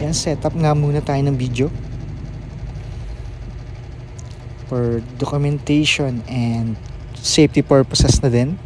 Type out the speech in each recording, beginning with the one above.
Ayan, setup nga muna tayo ng video for documentation and safety purposes na din.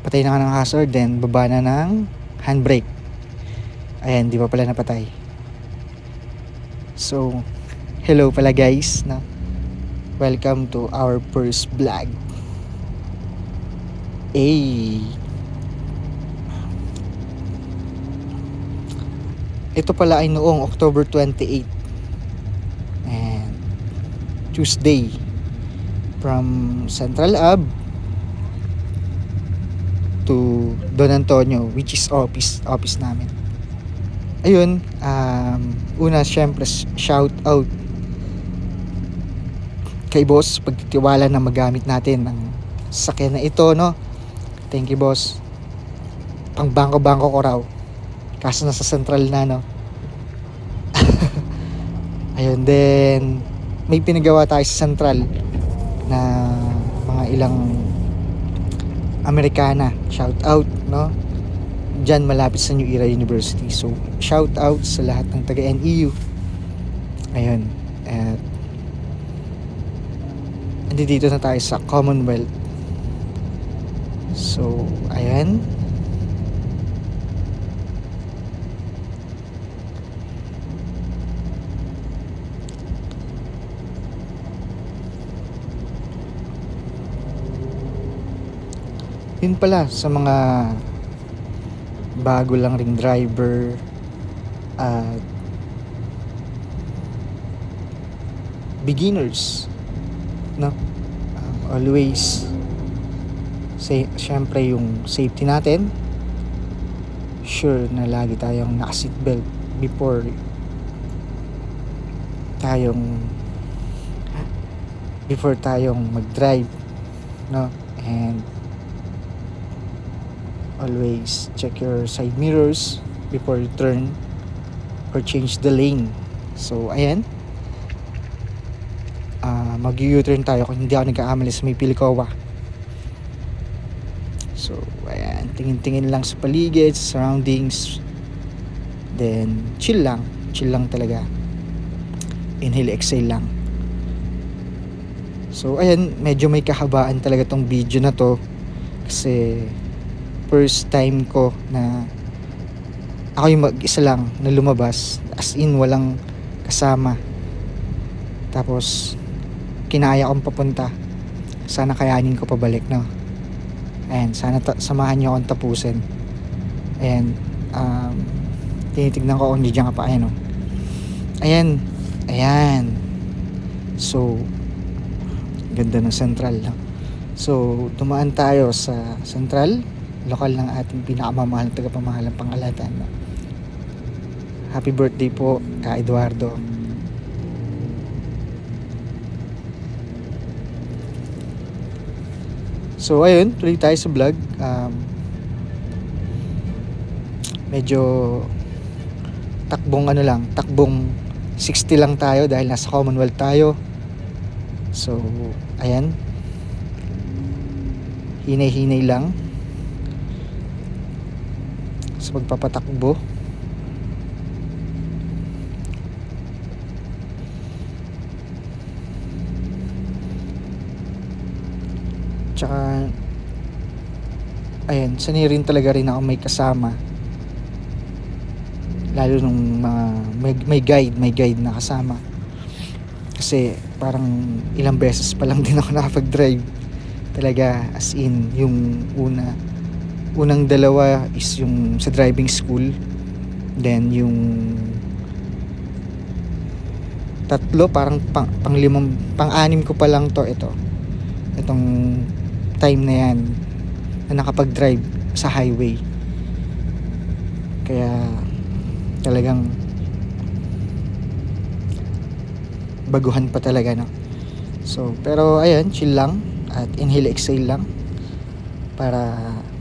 Patay na ka ng hazard, then baba na ng handbrake. Ayan, di pa pala napatay. So, hello pala guys, no? Welcome to our first vlog. Ito pala ay noong October 28 and Tuesday from Central Ave to Don Antonio, which is office namin. Ayun, una syempre shout out kay boss pagtitiwala na magamit natin ang sasakyan na ito, no? Thank you boss. Pang bangko ko raw, kaso nasa Central na, no? Ayun, then may pinagawa tayo sa Central na mga ilang Americana, shout out, no? Diyan malapit sa New Era University. So shout out sa lahat ng taga NEU. Ayun, at dito na tayo sa Commonwealth. So ayan, yun pala sa mga bago lang ring driver at beginners, no? Always syempre yung safety natin, sure na lagi tayong naka-seatbelt before tayong mag-drive, no? And always check your side mirrors before you turn or change the lane. So ayan, mag-U-turn tayo kung hindi ako nagkakamali sa may Pilcoa. So ayan, tingin-tingin lang sa paligid, sa surroundings, then chill lang talaga, inhale exhale lang. So ayan, medyo may kahabaan talaga tong video na to kasi first time ko na ako yung mag-isa lang na lumabas, as in walang kasama, tapos kinaya kong papunta. Sana kayanin ko pabalik, no? Ayan, sana samahan niyo akong tapusin. Ayan, tinitignan ko kung diyan ka pa. Ayan, no? Ayan. So ganda ng Central, no? So tumaan tayo sa Central, lokal ng ating pinakamamahal na tagapamahalang Pangalatan, no? Happy birthday po ka Eduardo. So ayun, tuloy tayo sa vlog. Medyo takbong 60 lang tayo dahil nasa Commonwealth tayo. So ayan, hinay-hinay lang sa pagpapatakbo. Tsaka ayan, sanay rin talaga rin ako may kasama, lalo nung may guide na kasama, kasi parang ilang beses pa lang din ako nakapag-drive talaga, as in yung unang dalawa is yung sa driving school, then yung tatlo parang pang-anim ko pa lang itong time na yan na nakapag-drive sa highway. Kaya talagang baguhan pa talaga, no? So pero ayan, chill lang at inhale exhale lang para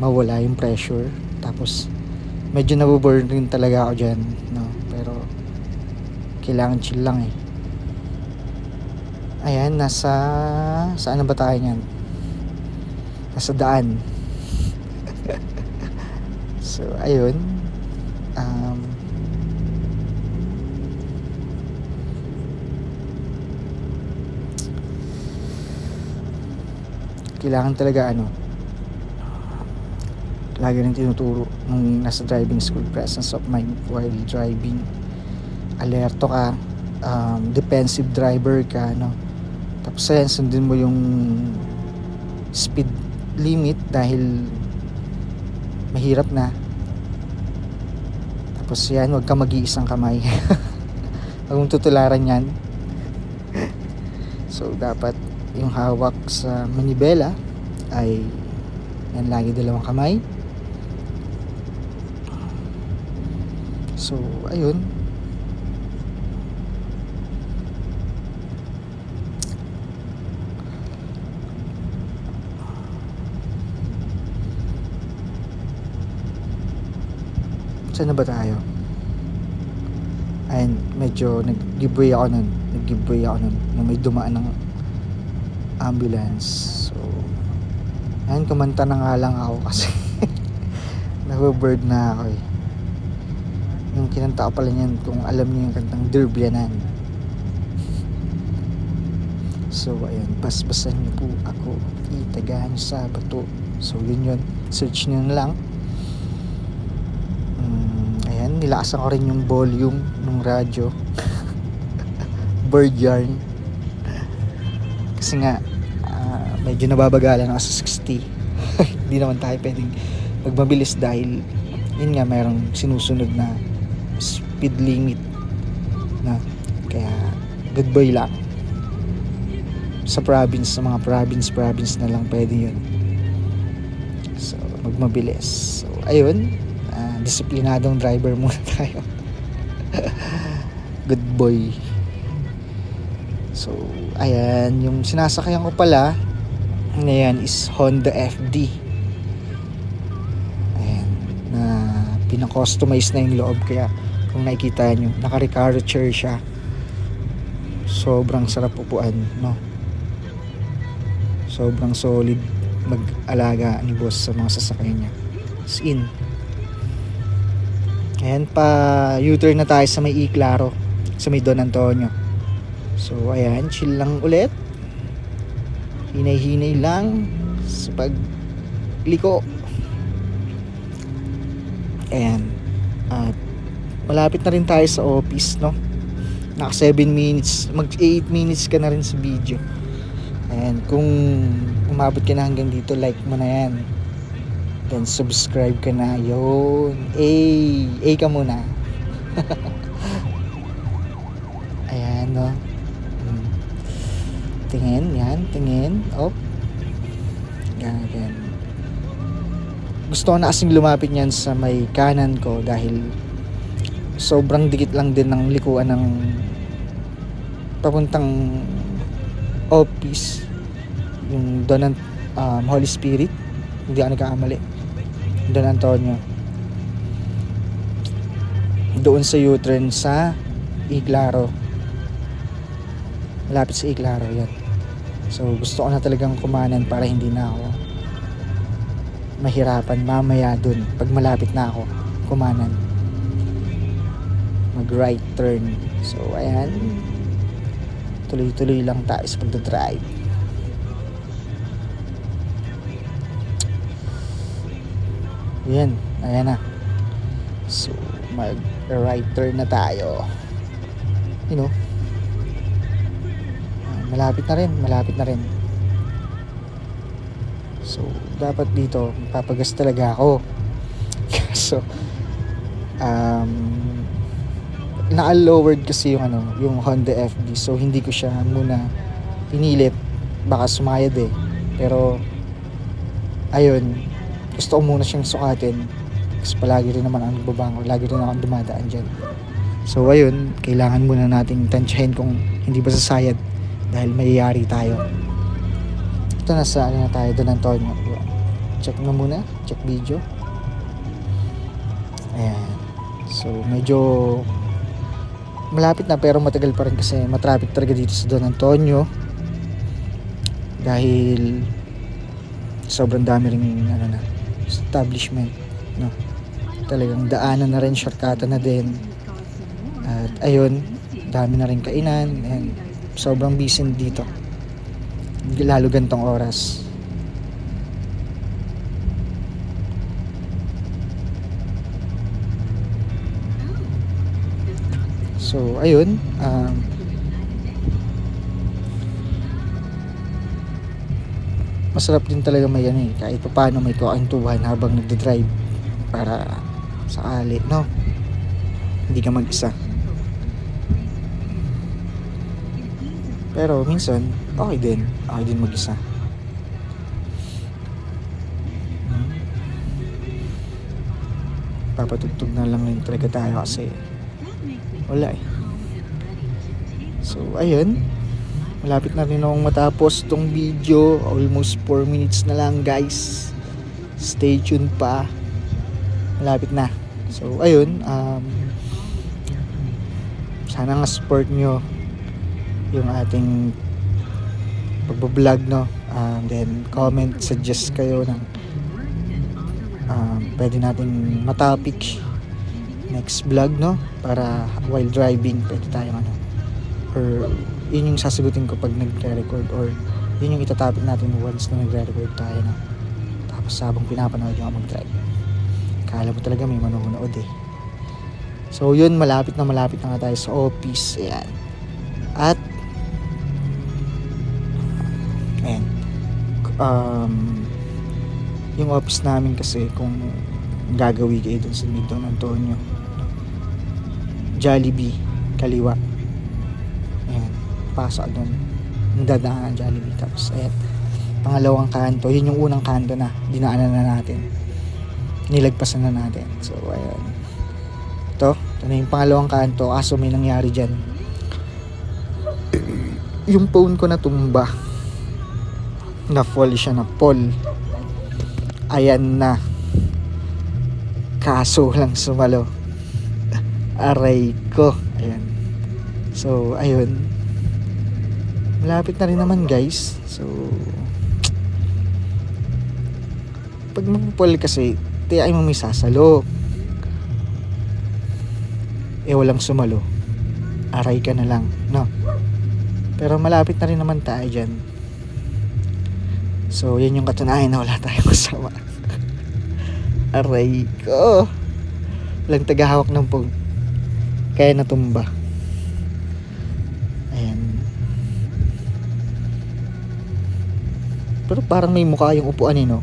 mawala yung pressure. Tapos medyo nabuburn rin talaga ako dyan, no? Pero kailangan chill lang eh. Ayan, saan na ba tayo niyan? Nasa daan. So ayun, kailangan talaga lagi rin tinuturo nung nasa driving school, presence of mind while driving, alerto ka, defensive driver ka, tapos ayan, sundin mo yung speed limit dahil mahirap na. Tapos yan, huwag ka mag-iisang kamay. Huwag mong tutularan yan. So dapat yung hawak sa manibela ay yan, lagi dalawang kamay. So ayun, saan na ba tayo? Ayun, medyo nag-giveaway ako nun nung may dumaan ng ambulance. So ayun, kumanta na nga lang ako kasi nababird na ako eh. Yung kinanta ko pala niyan, kung alam niyo yung kantang Derbianan. So ayun, basbasan niyo po ako, itagahan niyo sa bato. So yun, search niyo na lang. Ayan, nilakasan ko rin yung volume ng radyo. Bird yarn. Kasi nga medyo nababagalan ako sa 60. Hindi naman tayo pwedeng magmabilis dahil yun nga, mayroong sinusunod na speed limit na, kaya good boy lang. Sa province, sa mga province na lang pwede yun. So magmabilis. So ayun, disiplinadong driver muna tayo. Good boy. So ayan, yung sinasakyan ko pala na yan is Honda FD. Ayan, na pinakustomize na yung loob, kaya kung nakikita nyo, naka-Recaro chair siya. Sobrang sarap upuan, no? Sobrang solid mag-alaga ni boss sa mga sasakyan niya. As in. Ayan, pa U-turn na tayo sa may Claro, sa may Don Antonio. So ayan, chill lang ulit. Hinay-hinay lang sa pagliko. Ayan. At malapit na rin tayo sa office, no? Naka 7 minutes, mag 8 minutes ka na rin sa video. Ayan, kung umabot ka na hanggang dito, like mo na yan. Then subscribe ka na. Yun, A ka muna. Ayan, no? Tingin, yan, tingin. Op. Yan. Gusto ko na kasing lumapit yan sa may kanan ko dahil sobrang dikit lang din ng likuan ng papuntang office, yung Don Holy Spirit, hindi ako nagkakamali, Don Antonio, doon sa U-turn sa Claro, malapit sa Claro yan. So gusto ko na talagang kumanan para hindi na ako mahirapan mamaya dun pag malapit na ako kumanan, mag right turn. So ayan, tuloy-tuloy lang tayo sa pagdadrive. Ayan na. So mag right turn na tayo. You know, malapit na rin. So dapat dito papagas talaga ako. So naka-lowered kasi yung Honda FD, so hindi ko siya muna pinilit, baka sumayad eh. Pero ayun, gusto ko muna siyang sukatin kasi palagi rin naman ang nagbabango, lagi rin ako dumadaan dyan. So ayun, kailangan muna nating tansyahin kung hindi ba sasayad dahil mayayari tayo. Ito, nasa na tayo, Don Antonio. Check na muna, check video. Ayan, so medyo malapit na pero matagal pa rin kasi matraffic talaga dito sa Don Antonio dahil sobrang dami ring establishment, no? Talagang daanan na rin, shortcutan na din. At ayun, dami na rin kainan and sobrang busy dito lalo gantong oras. So ayun, masarap din talaga may ano kahit pa paano may kwentuhan habang nagde-drive para sakali, no? Hindi ka mag-isa. Pero minsan, okay din mag-isa. Papatugtog na lang rin talaga tayo kasi wala eh. So ayun, malapit na rin akong matapos tong video. Almost 4 minutes na lang guys. Stay tuned pa. Malapit na. So ayun, sana nga support nyo yung ating pagbablog, no? Then comment, suggest kayo ng pwede nating matopic next vlog, no? Para while driving pwede tayong ano, or yun yung sasagutin ko pag nagre-record, or yun yung itatopic natin once na nagre-record tayo, no? Tapos habang pinapanood yung mag-drive, kala mo talaga may manonood eh. So yun, malapit na nga tayo sa office. Ayan. At ayan, yung office namin kasi, kung gagawi kayo dun sa Don Antonio, Jollibee kaliwa, ayan, pasok dun, dadaan ang Jollibee. Tapos ayan, pangalawang kanto, yun yung unang kanto na dinaanan na natin, nilagpasan na natin. So ayan, ito na yung pangalawang kanto. Kaso may nangyari dyan, yung phone ko natumba, na fall siya, na fall. Ayan na, kaso lang sumalo. Aray ko. Ayan. So ayun, malapit na rin naman guys. So pag magpapol kasi, tiyain mo may sasalo, walang sumalo, aray ka na lang, no? Pero malapit na rin naman tayo dyan. So yan yung katunayan na wala tayong kasama. Aray ko, walang tagahawak ng phone, kaya natumba. Ayan. Pero parang may mukha yung upuan eh, no?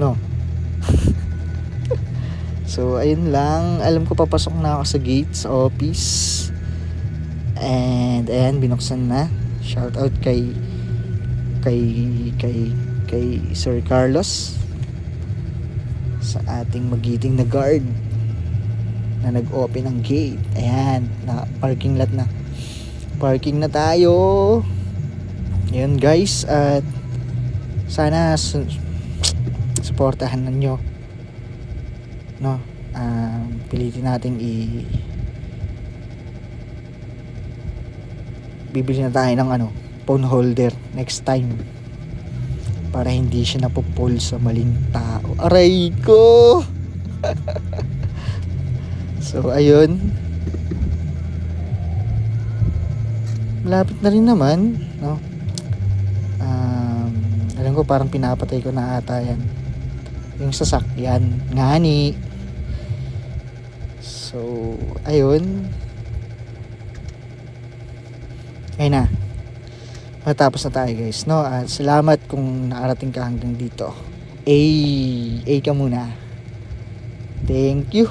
No. So ayun lang, alam ko papasok na ako sa gate sa office. And ayan, binuksan na. Shout out kay Sir Carlos, sa ating magiting na guard na nag-open ng gate. Ayan, na parking lot na. Parking na tayo. Ayan guys, at sana suportahan ninyo, no? Pilitin nating bibili na tayo ng ano, phone holder next time, para hindi siya napupol sa maling tao. Aray ko. So ayun, malapit na rin naman, no? Alam ko parang pinapatay ko na ata yan, yung sasakyan ngani. So ayun, ayun na, matapos na tayo guys, no? At salamat kung nakarating ka hanggang dito. Ka muna. Thank you.